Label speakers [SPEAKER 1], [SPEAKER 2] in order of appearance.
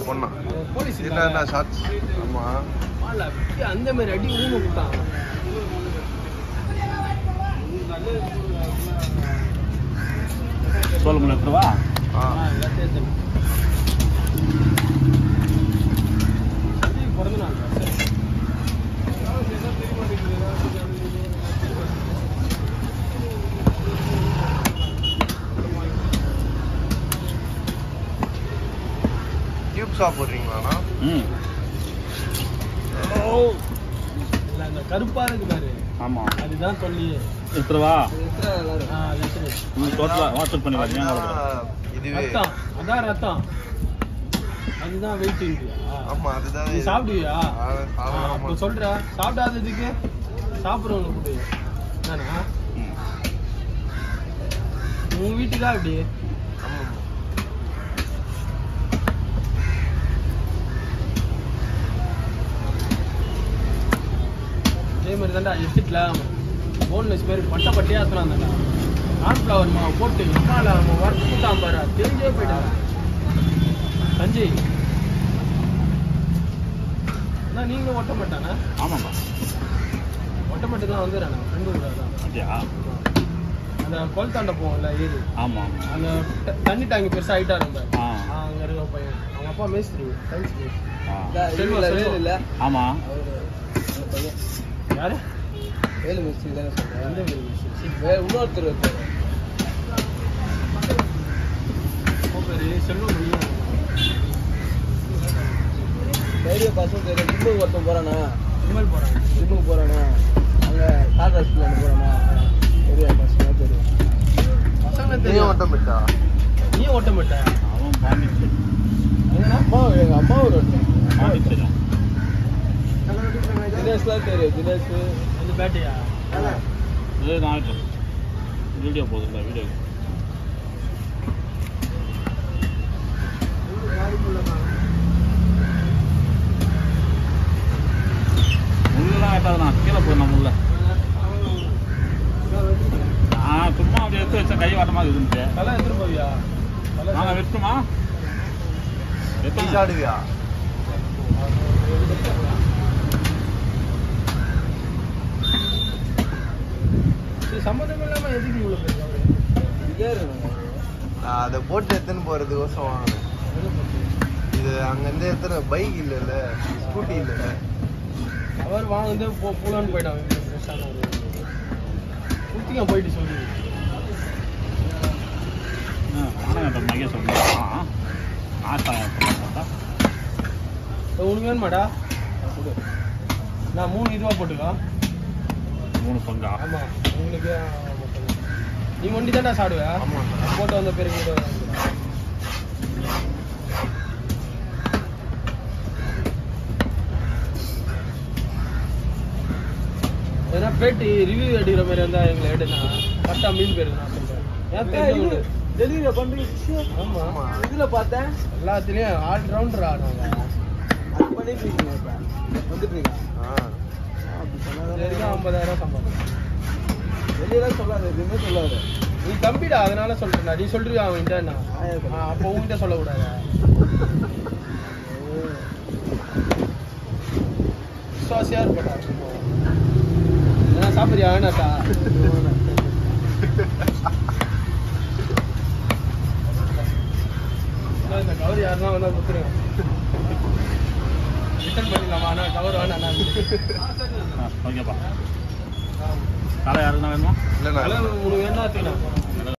[SPEAKER 1] பொண்ணா
[SPEAKER 2] போலீஸ்
[SPEAKER 1] என்ன ஷார்ட்ஸ் ஆமா
[SPEAKER 2] அந்த மாதிரி அடி ஊமை கொடுத்தாங்க.
[SPEAKER 3] சொல்ல முடியாதுவா
[SPEAKER 2] பிறந்த நாள்
[SPEAKER 1] டியூப் சாப்பிட்றீங்களாண்ணா?
[SPEAKER 2] அந்த கருப்பா இருக்கு பாரு.
[SPEAKER 3] ஆமா
[SPEAKER 2] அதுதான் சொல்லி
[SPEAKER 3] எடுத்துருவா
[SPEAKER 2] ரத்தம்
[SPEAKER 1] இதுவே
[SPEAKER 2] அதான் ரத்தம் அதுதான் வெயிட்.
[SPEAKER 1] ஆமா அதுதான்
[SPEAKER 2] நீ சாப்பிடுவியா? அப்ப சொல்ற சாப்பிடாததுக்கு சாப்பிடுறவங்க கூட என்னன்னா உன் வீட்டுக்கா அப்படி அதே மாதிரி தான்டா எத்திட்ல போன்லெஸ் பேர் பட்டையா இருந்தாண்டா கார்ன்ஃப்ளவர் மாவு போட்டு எம்மால அவன் வறுத்து கொடுத்தான் பாரு தெரிஞ்சே போயிட்டான் சஞ்சய். அண்ணா நீங்களும் ஒட்ட மாட்டானா?
[SPEAKER 3] ஆமாப்பா
[SPEAKER 2] ஒட்ட மட்டும்தான் வந்துடுறாங்க ஃப்ரெண்டு தான்
[SPEAKER 3] அப்படியா?
[SPEAKER 2] அந்த கொல்தாண்ட போவோம்ல ஏரி.
[SPEAKER 3] ஆமா
[SPEAKER 2] அந்த தண்ணி டேங்கி பெருசா ஆயிட்டா ரொம்ப அங்க இருக்க பையன் அவங்க அப்பா மேஸ்திரி சயின்ஸ்
[SPEAKER 3] இல்ல ஆமா
[SPEAKER 2] யாரு வேலு மேஸ்திரி தானே சொல்றேன். எந்த வேலு மேஸ்திரி? இன்னொருத்தர் பேரு செல்வம் தைரிய பசங்க தெரியும். ஜிம்முக்கு ஒருத்தன் போறானா? ஜிம்முக்கு போறானா? அங்க டாடா ஸ்கூல் போறானா? தெரியும் பசங்க தெரியும். பசங்க தெரியும்.
[SPEAKER 1] ஓட்டமிட்டா
[SPEAKER 2] நீ ஓட்டமிட்ட
[SPEAKER 3] அவன் பாண்டிச்சு
[SPEAKER 2] அம்மா எங்க அம்மா ஒரு
[SPEAKER 3] பாண்டிச்சு
[SPEAKER 2] தினேஷ்லாம் தெரியும். தினேஷ் அந்த பேட்டையா
[SPEAKER 3] நான் வீடியோ போதும்ல வீடியோ முள்ளெல்லாம் வெட்டாதுண்ணா கீழே போயிடணும் முள்ள. சும்மா அப்படி எடுத்து வச்சா கை வாட்டமாக இருந்துச்சு.
[SPEAKER 2] கலை எடுத்துட்டு போவியா?
[SPEAKER 3] நாங்கள் வெட்டுமா
[SPEAKER 1] சாடுவியா?
[SPEAKER 2] சம்மந்தம் இல்லாம எதுக்கு இவ்வளோ பேர்?
[SPEAKER 1] அதை போட்டு எடுத்துன்னு போறதுக்கோசம் வாங்கணும். இது அங்கேருந்து எத்தனை பைக் இல்லைல்ல ஸ்கூட்டி இல்லைல்ல
[SPEAKER 2] அவர் வாங்கிட்டு போலான்னு போயிட்டாங்க. குத்திங்க போயிட்டு சொல்லி
[SPEAKER 3] மைய சொல்லுவான்
[SPEAKER 2] உனக்கு வேணுமாடா? நான் 3 இதுவா போட்டுக்கலாம்.
[SPEAKER 3] 3 பங்கா?
[SPEAKER 2] ஆமா உங்களுக்கு நீ ஒண்டி தானே சாப்பிடுவ? போட்டு வந்த பிறகு ஏன்னா பேட்டி ரிவ்யூ எடுக்கிற மாதிரி இருந்தா எங்களை எடுனா கரெக்டா மீன் பேரு நான் சொல்றேன். ஏன் தெரிஞ்சவங்க டெலிவரி பண்றீங்க? ஆமா இதுல பார்த்தேன் எல்லாத்துலயும் ஆல் ரவுண்டரா நாங்க அது பண்ணிட்டு இருக்கீங்க. இப்ப வந்துட்டு இருக்கீங்க. அப்படி சொன்னா 50,000 சம்பளம் வெளியெல்லாம் சொல்லாது, எதுவுமே சொல்லாது. நீ தம்பிடா அதனால சொல்றேன்டா. நீ சொல்றியா அவன்கிட்ட? அப்போ உங்ககிட்ட சொல்லக்கூடாது. விசுவாசியா இருப்படா. என்ன சாப்பிடுறியா? வேணாட்டா இந்த கவர் யாருன்னா வந்தா கொடுத்துருங்க. ரிட்டர்ன் பண்ணிடலாமா? ஆனால் கவர் வேணாண்ணா.
[SPEAKER 3] ஓகேப்பா. காலை யாருன்னா வேணுமா?
[SPEAKER 1] இல்லை
[SPEAKER 2] உனக்கு வேணா எடுத்துக்கலாம்.